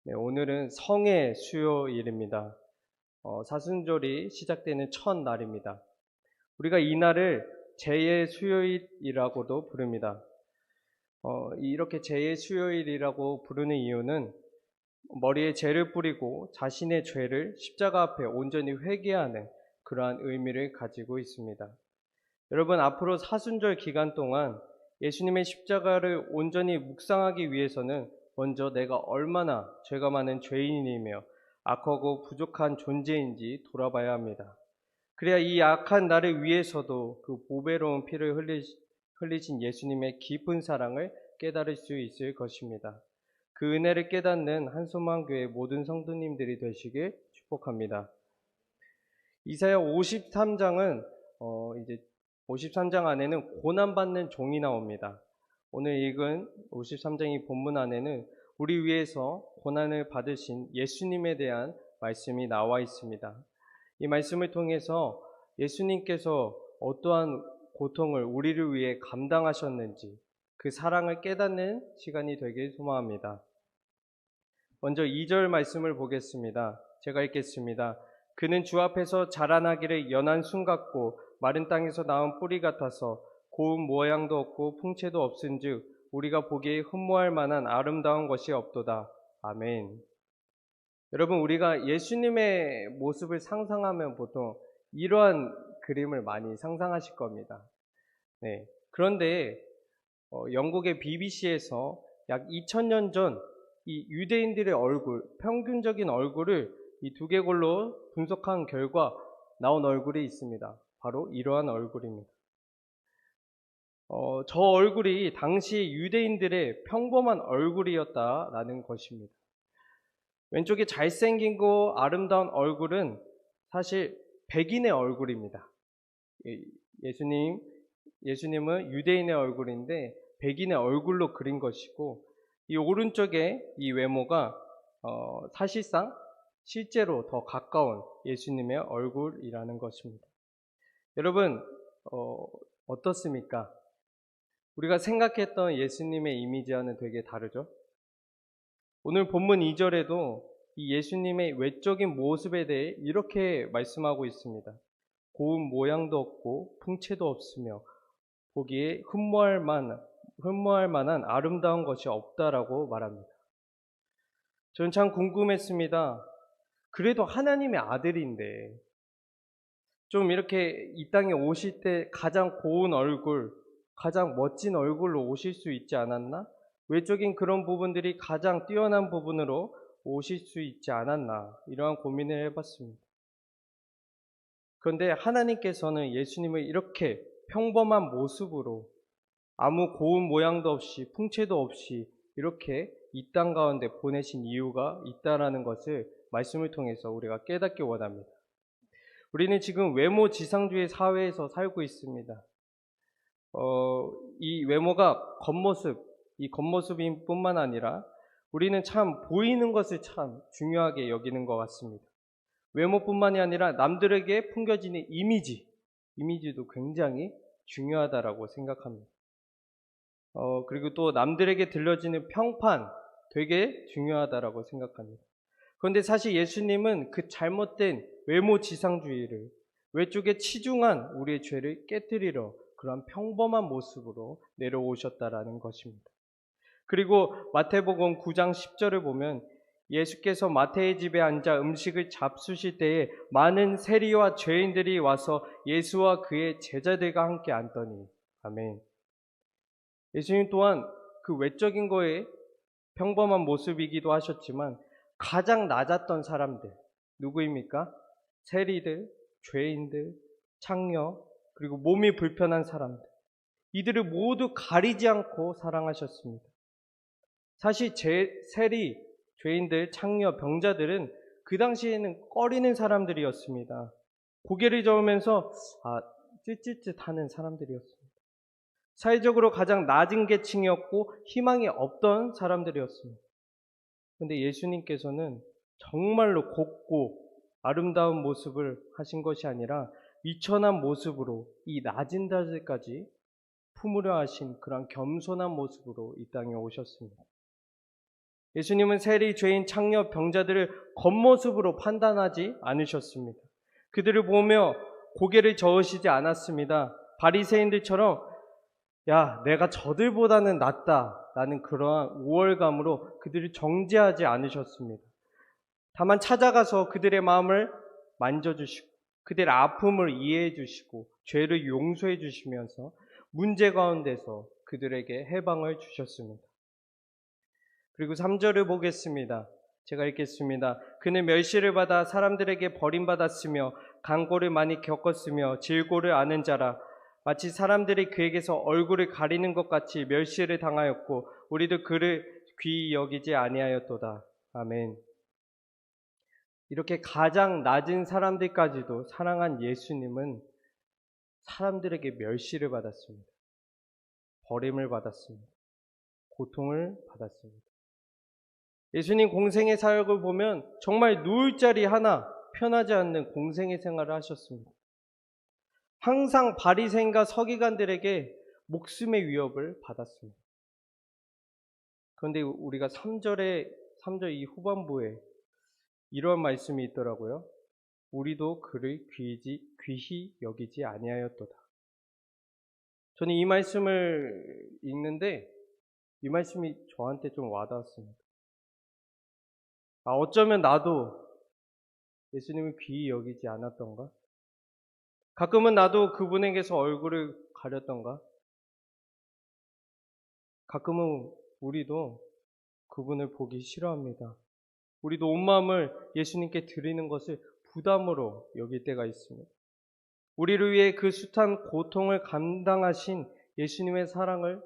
네, 오늘은 성의 수요일입니다. 사순절이 시작되는 첫날입니다. 우리가 이 날을 제의 수요일이라고도 부릅니다. 이렇게 제의 수요일이라고 부르는 이유는 머리에 죄를 뿌리고 자신의 죄를 십자가 앞에 온전히 회개하는 그러한 의미를 가지고 있습니다. 여러분, 앞으로 사순절 기간 동안 예수님의 십자가를 온전히 묵상하기 위해서는 먼저 내가 얼마나 죄가 많은 죄인이며 악하고 부족한 존재인지 돌아봐야 합니다. 그래야 이 악한 나를 위해서도 그 보배로운 피를 흘리신 예수님의 깊은 사랑을 깨달을 수 있을 것입니다. 그 은혜를 깨닫는 한소망교회 모든 성도님들이 되시길 축복합니다. 이사야 53장은 이제 53장 안에는 고난받는 종이 나옵니다. 오늘 읽은 53장의 본문 안에는 우리 위해서 고난을 받으신 예수님에 대한 말씀이 나와 있습니다. 이 말씀을 통해서 예수님께서 어떠한 고통을 우리를 위해 감당하셨는지 그 사랑을 깨닫는 시간이 되길 소망합니다. 먼저 2절 말씀을 보겠습니다. 제가 읽겠습니다. 그는 주 앞에서 자라나기를 연한 순 같고 마른 땅에서 나온 뿌리 같아서 고운 모양도 없고 풍채도 없은즉 우리가 보기에 흠모할 만한 아름다운 것이 없도다. 아멘. 여러분, 우리가 예수님의 모습을 상상하면 보통 이러한 그림을 많이 상상하실 겁니다. 네. 그런데 영국의 BBC에서 약 2000년 전 이 유대인들의 얼굴, 평균적인 얼굴을 이 두개골로 분석한 결과 나온 얼굴이 있습니다. 바로 이러한 얼굴입니다. 저 얼굴이 당시 유대인들의 평범한 얼굴이었다라는 것입니다. 왼쪽에 잘생긴 거 아름다운 얼굴은 사실 백인의 얼굴입니다. 예수님은 유대인의 얼굴인데 백인의 얼굴로 그린 것이고, 이 오른쪽에 이 외모가 사실상 실제로 더 가까운 예수님의 얼굴이라는 것입니다. 여러분, 어떻습니까? 우리가 생각했던 예수님의 이미지와는 되게 다르죠? 오늘 본문 2절에도 이 예수님의 외적인 모습에 대해 이렇게 말씀하고 있습니다. 고운 모양도 없고 풍채도 없으며 보기에 흠모할 만한 아름다운 것이 없다라고 말합니다. 저는 참 궁금했습니다. 그래도 하나님의 아들인데 좀 이렇게 이 땅에 오실 때 가장 고운 얼굴, 가장 멋진 얼굴로 오실 수 있지 않았나? 외적인 그런 부분들이 가장 뛰어난 부분으로 오실 수 있지 않았나? 이러한 고민을 해봤습니다. 그런데 하나님께서는 예수님을 이렇게 평범한 모습으로 아무 고운 모양도 없이 풍채도 없이 이렇게 이 땅 가운데 보내신 이유가 있다라는 것을 말씀을 통해서 우리가 깨닫기 원합니다. 우리는 지금 외모 지상주의 사회에서 살고 있습니다. 이 외모가 이 겉모습인 뿐만 아니라 우리는 참 보이는 것을 참 중요하게 여기는 것 같습니다. 외모뿐만이 아니라 남들에게 풍겨지는 이미지도 굉장히 중요하다라고 생각합니다. 그리고 또 남들에게 들려지는 평판 되게 중요하다라고 생각합니다. 그런데 사실 예수님은 그 잘못된 외모 지상주의를 외쪽에 치중한 우리의 죄를 깨뜨리러 그러한 평범한 모습으로 내려오셨다라는 것입니다. 그리고 마태복음 9장 10절을 보면 예수께서 마태의 집에 앉아 음식을 잡수실 때에 많은 세리와 죄인들이 와서 예수와 그의 제자들과 함께 앉더니 아멘. 예수님 또한 그 외적인 거에 평범한 모습이기도 하셨지만 가장 낮았던 사람들 누구입니까? 세리들, 죄인들, 창녀, 그리고 몸이 불편한 사람들, 이들을 모두 가리지 않고 사랑하셨습니다. 사실 세리, 죄인들, 창녀, 병자들은 그 당시에는 꺼리는 사람들이었습니다. 고개를 저으면서 찌릿찌릿하는 사람들이었습니다. 사회적으로 가장 낮은 계층이었고 희망이 없던 사람들이었습니다. 그런데 예수님께서는 정말로 곱고 아름다운 모습을 하신 것이 아니라 위천한 모습으로 이 낮은 자들까지 품으려 하신 그런 겸손한 모습으로 이 땅에 오셨습니다. 예수님은 세리, 죄인, 창녀, 병자들을 겉모습으로 판단하지 않으셨습니다. 그들을 보며 고개를 저으시지 않았습니다. 바리새인들처럼 야, 내가 저들보다는 낫다라는 그러한 우월감으로 그들을 정죄하지 않으셨습니다. 다만 찾아가서 그들의 마음을 만져주시고 그들의 아픔을 이해해 주시고 죄를 용서해 주시면서 문제 가운데서 그들에게 해방을 주셨습니다. 그리고 3절을 보겠습니다. 제가 읽겠습니다. 그는 멸시를 받아 사람들에게 버림받았으며 강고를 많이 겪었으며 질고를 아는 자라. 마치 사람들이 그에게서 얼굴을 가리는 것 같이 멸시를 당하였고 우리도 그를 귀히 여기지 아니하였도다. 아멘. 이렇게 가장 낮은 사람들까지도 사랑한 예수님은 사람들에게 멸시를 받았습니다. 버림을 받았습니다. 고통을 받았습니다. 예수님 공생의 사역을 보면 정말 누울 자리 하나 편하지 않는 공생의 생활을 하셨습니다. 항상 바리새인과 서기관들에게 목숨의 위협을 받았습니다. 그런데 우리가 3절 이 후반부에 이런 말씀이 있더라고요. 우리도 그를 귀히 여기지 아니하였도다. 저는 이 말씀을 읽는데 이 말씀이 저한테 좀 와닿았습니다. 어쩌면 나도 예수님을 귀히 여기지 않았던가? 가끔은 나도 그분에게서 얼굴을 가렸던가? 가끔은 우리도 그분을 보기 싫어합니다. 우리도 온 마음을 예수님께 드리는 것을 부담으로 여길 때가 있습니다. 우리를 위해 그 숱한 고통을 감당하신 예수님의 사랑을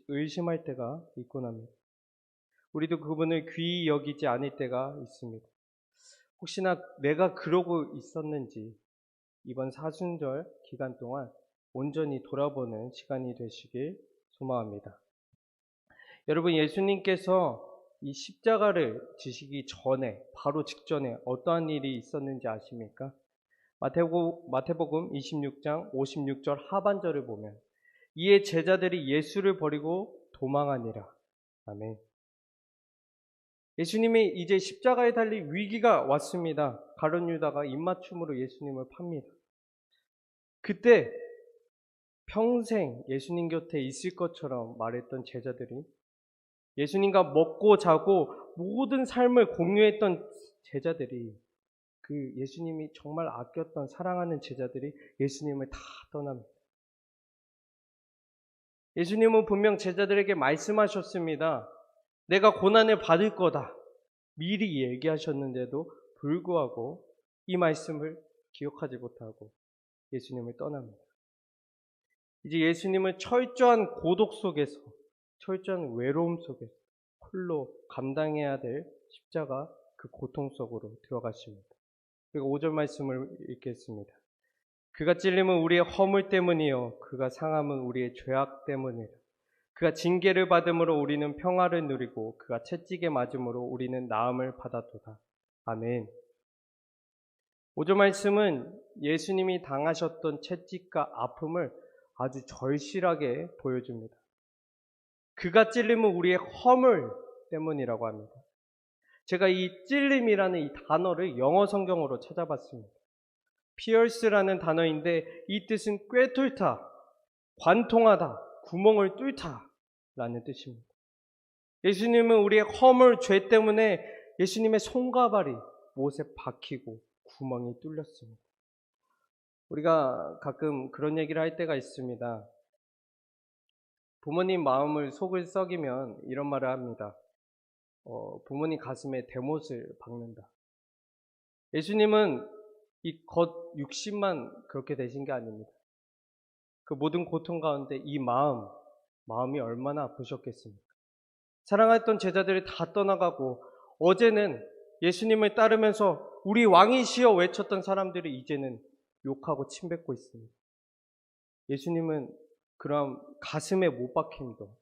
의심할 때가 있곤 합니다. 우리도 그분을 귀히 여기지 않을 때가 있습니다. 혹시나 내가 그러고 있었는지 이번 사순절 기간 동안 온전히 돌아보는 시간이 되시길 소망합니다. 여러분, 예수님께서 이 십자가를 지시기 전에, 바로 직전에 어떠한 일이 있었는지 아십니까? 마태복음 26장 56절 하반절을 보면 이에 제자들이 예수를 버리고 도망하니라. 아멘. 예수님이 이제 십자가에 달릴 위기가 왔습니다. 가룟 유다가 입맞춤으로 예수님을 팝니다. 그때 평생 예수님 곁에 있을 것처럼 말했던 제자들이 예수님과 먹고 자고 모든 삶을 공유했던 제자들이 그 예수님이 정말 아꼈던 사랑하는 제자들이 예수님을 다 떠납니다. 예수님은 분명 제자들에게 말씀하셨습니다. 내가 고난을 받을 거다. 미리 얘기하셨는데도 불구하고 이 말씀을 기억하지 못하고 예수님을 떠납니다. 이제 예수님은 철저한 고독 속에서, 철저한 외로움 속에서 홀로 감당해야 될 십자가 그 고통 속으로 들어가십니다. 그리고 5절 말씀을 읽겠습니다. 그가 찔림은 우리의 허물 때문이요 그가 상함은 우리의 죄악 때문이라. 그가 징계를 받음으로 우리는 평화를 누리고 그가 채찍에 맞음으로 우리는 나음을 받았도다. 아멘. 5절 말씀은 예수님이 당하셨던 채찍과 아픔을 아주 절실하게 보여줍니다. 그가 찔림은 우리의 허물 때문이라고 합니다. 제가 이 찔림이라는 이 단어를 영어 성경으로 찾아봤습니다. pierce라는 단어인데 이 뜻은 꿰뚫다, 관통하다, 구멍을 뚫다 라는 뜻입니다. 예수님은 우리의 허물, 죄 때문에 예수님의 손과 발이 못에 박히고 구멍이 뚫렸습니다. 우리가 가끔 그런 얘기를 할 때가 있습니다. 부모님 마음을 속을 썩이면 이런 말을 합니다. 부모님 가슴에 대못을 박는다. 예수님은 이 겉 육신만 그렇게 되신 게 아닙니다. 그 모든 고통 가운데 이 마음이 얼마나 아프셨겠습니까? 사랑했던 제자들이 다 떠나가고 어제는 예수님을 따르면서 우리 왕이시여 외쳤던 사람들이 이제는 욕하고 침뱉고 있습니다. 예수님은 그런 가슴의 못 박힘도,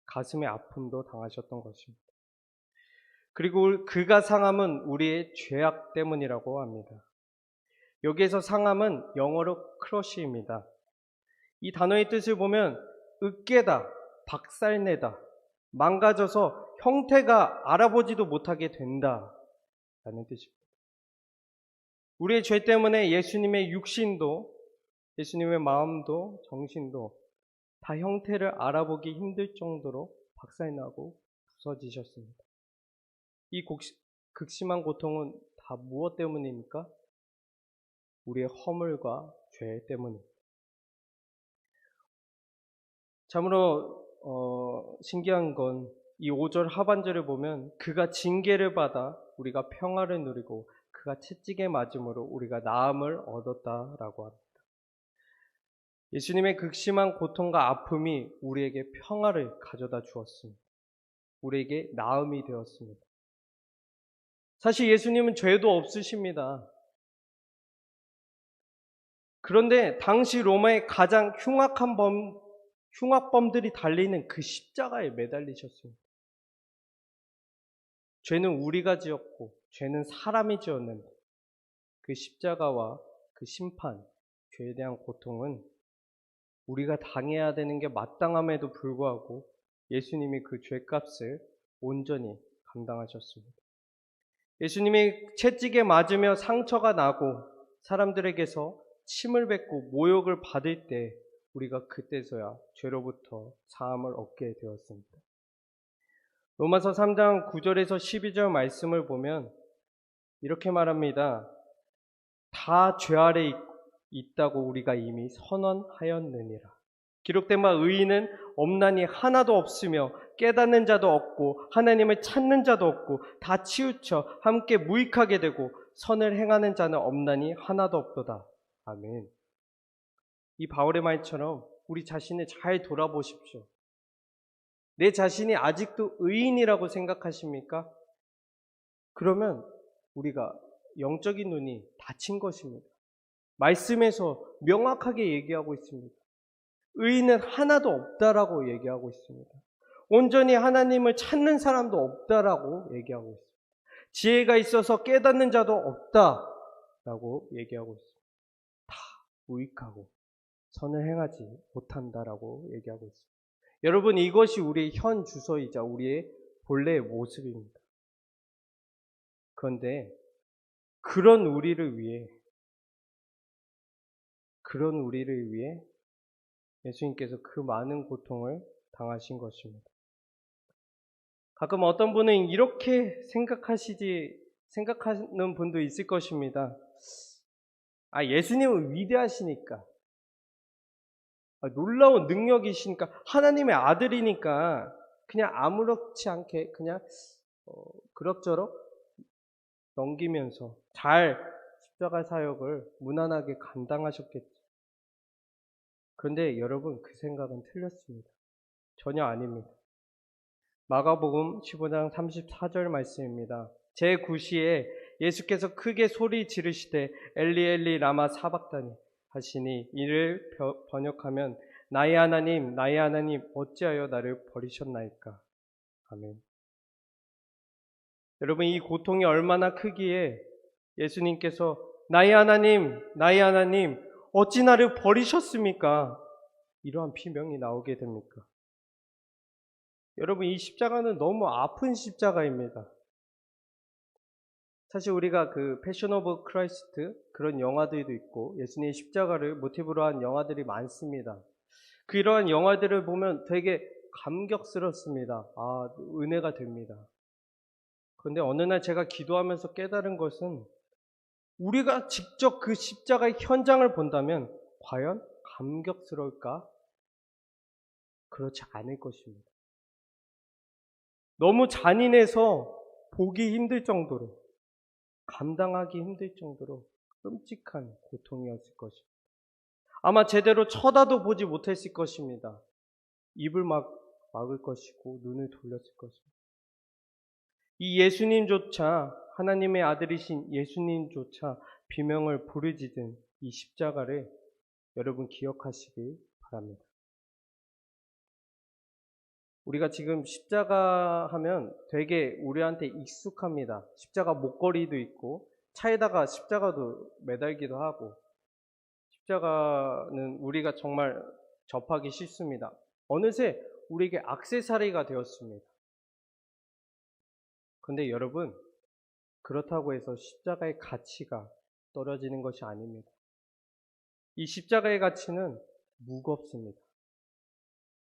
가슴의 아픔도 당하셨던 것입니다. 그리고 그가 상함은 우리의 죄악 때문이라고 합니다. 여기에서 상함은 영어로 크러쉬입니다. 이 단어의 뜻을 보면 으깨다, 박살내다 망가져서 형태가 알아보지도 못하게 된다라는 뜻입니다. 우리의 죄 때문에 예수님의 육신도, 예수님의 마음도, 정신도 다 형태를 알아보기 힘들 정도로 박살나고 부서지셨습니다. 이 극심한 고통은 다 무엇 때문입니까? 우리의 허물과 죄 때문입니다. 참으로 신기한 건 이 5절 하반절을 보면 그가 징계를 받아 우리가 평화를 누리고 그가 채찍에 맞음으로 우리가 나음을 얻었다라고 합니다. 예수님의 극심한 고통과 아픔이 우리에게 평화를 가져다 주었습니다. 우리에게 나음이 되었습니다. 사실 예수님은 죄도 없으십니다. 그런데 당시 로마의 가장 흉악범들이 달리는 그 십자가에 매달리셨습니다. 죄는 우리가 지었고 죄는 사람이 지었는데 그 십자가와 그 심판, 죄에 대한 고통은 우리가 당해야 되는 게 마땅함에도 불구하고 예수님이 그 죄값을 온전히 감당하셨습니다. 예수님이 채찍에 맞으며 상처가 나고 사람들에게서 침을 뱉고 모욕을 받을 때 우리가 그때서야 죄로부터 사함을 얻게 되었습니다. 로마서 3장 9절에서 12절 말씀을 보면 이렇게 말합니다. 다 죄 아래 있다고 우리가 이미 선언하였느니라. 기록된 바 의인은 없나니 하나도 없으며 깨닫는 자도 없고 하나님을 찾는 자도 없고 다 치우쳐 함께 무익하게 되고 선을 행하는 자는 없나니 하나도 없도다. 아멘. 이 바울의 말처럼 우리 자신을 잘 돌아보십시오. 내 자신이 아직도 의인이라고 생각하십니까? 그러면 우리가 영적인 눈이 닫힌 것입니다. 말씀에서 명확하게 얘기하고 있습니다. 의인은 하나도 없다라고 얘기하고 있습니다. 온전히 하나님을 찾는 사람도 없다라고 얘기하고 있습니다. 지혜가 있어서 깨닫는 자도 없다라고 얘기하고 있습니다. 다 무익하고 선을 행하지 못한다라고 얘기하고 있습니다. 여러분, 이것이 우리의 현 주소이자 우리의 본래의 모습입니다. 그런데 그런 우리를 위해 예수님께서 그 많은 고통을 당하신 것입니다. 가끔 어떤 분은 이렇게 생각하는 분도 있을 것입니다. 예수님은 위대하시니까, 놀라운 능력이시니까, 하나님의 아들이니까 그냥 아무렇지 않게 그냥 그럭저럭 넘기면서 잘 십자가 사역을 무난하게 감당하셨겠죠. 그런데 여러분, 그 생각은 틀렸습니다. 전혀 아닙니다. 마가복음 15장 34절 말씀입니다. 제9시에 예수께서 크게 소리 지르시되 엘리 엘리 라마 사박다니 하시니 이를 번역하면 나의 하나님 어찌하여 나를 버리셨나이까. 아멘. 여러분, 이 고통이 얼마나 크기에 예수님께서 나의 하나님 어찌 나를 버리셨습니까? 이러한 비명이 나오게 됩니까? 여러분, 이 십자가는 너무 아픈 십자가입니다. 사실 우리가 그 패션 오브 크라이스트 그런 영화들도 있고 예수님의 십자가를 모티브로 한 영화들이 많습니다. 그러한 영화들을 보면 되게 감격스럽습니다. 은혜가 됩니다. 그런데 어느 날 제가 기도하면서 깨달은 것은 우리가 직접 그 십자가의 현장을 본다면 과연 감격스러울까? 그렇지 않을 것입니다. 너무 잔인해서 보기 힘들 정도로, 감당하기 힘들 정도로 끔찍한 고통이었을 것입니다. 아마 제대로 쳐다도 보지 못했을 것입니다. 입을 막을 것이고 눈을 돌렸을 것입니다. 이 예수님조차, 하나님의 아들이신 예수님조차 비명을 부르짖은 이 십자가를 여러분 기억하시기 바랍니다. 우리가 지금 십자가 하면 되게 우리한테 익숙합니다. 십자가 목걸이도 있고 차에다가 십자가도 매달기도 하고, 십자가는 우리가 정말 접하기 쉽습니다. 어느새 우리에게 액세서리가 되었습니다. 근데 여러분, 그렇다고 해서 십자가의 가치가 떨어지는 것이 아닙니다. 이 십자가의 가치는 무겁습니다.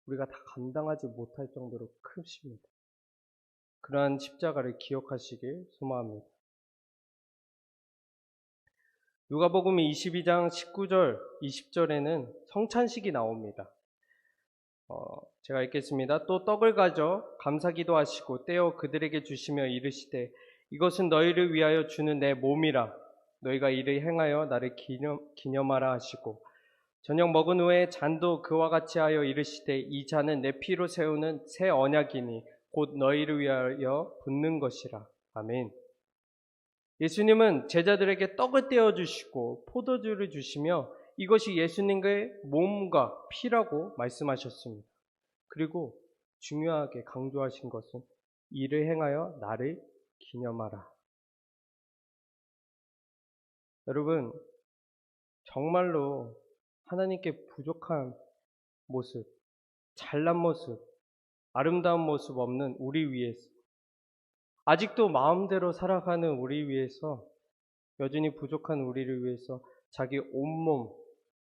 우리가 다 감당하지 못할 정도로 크십니다. 그러한 십자가를 기억하시길 소망합니다. 누가복음 22장 19절, 20절에는 성찬식이 나옵니다. 제가 읽겠습니다. 또 떡을 가져 감사기도 하시고 떼어 그들에게 주시며 이르시되 이것은 너희를 위하여 주는 내 몸이라. 너희가 이를 행하여 나를 기념하라 하시고 저녁 먹은 후에 잔도 그와 같이 하여 이르시되 이 잔은 내 피로 세우는 새 언약이니 곧 너희를 위하여 붓는 것이라. 아멘. 예수님은 제자들에게 떡을 떼어주시고 포도주를 주시며 이것이 예수님의 몸과 피라고 말씀하셨습니다. 그리고 중요하게 강조하신 것은 이를 행하여 나를 기념하라. 여러분, 정말로 하나님께 부족한 모습, 잘난 모습, 아름다운 모습 없는 우리 위해서, 아직도 마음대로 살아가는 우리 위해서, 여전히 부족한 우리를 위해서 자기 온몸,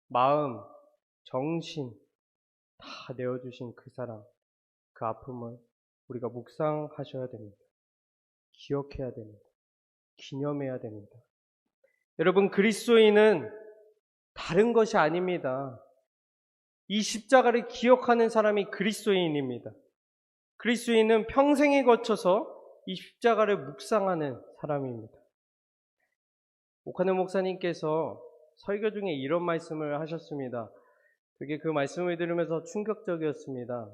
마음, 정신 다 내어주신 그 사랑, 그 아픔을 우리가 묵상하셔야 됩니다. 기억해야 됩니다. 기념해야 됩니다. 여러분, 그리스도인은 다른 것이 아닙니다. 이 십자가를 기억하는 사람이 그리스도인입니다. 그리스도인은 평생에 거쳐서 이 십자가를 묵상하는 사람입니다. 오카노 목사님께서 설교 중에 이런 말씀을 하셨습니다. 되게 그 말씀을 들으면서 충격적이었습니다.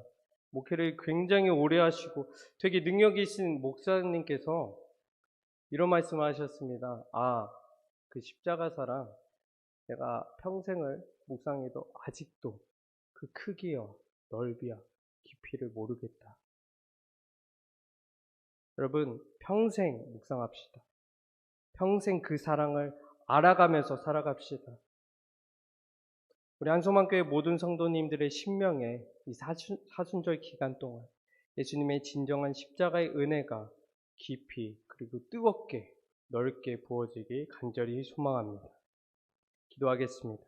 목회를 굉장히 오래 하시고 되게 능력이 있으신 목사님께서 이런 말씀을 하셨습니다. 그 십자가 사랑 내가 평생을 묵상해도 아직도 그 크기와 넓이와 깊이를 모르겠다. 여러분, 평생 묵상합시다. 평생 그 사랑을 알아가면서 살아갑시다. 우리 한소망교회 모든 성도님들의 심령에 이 사순절 기간 동안 예수님의 진정한 십자가의 은혜가 깊이 그리고 뜨겁게 넓게 부어지길 간절히 소망합니다. 기도하겠습니다.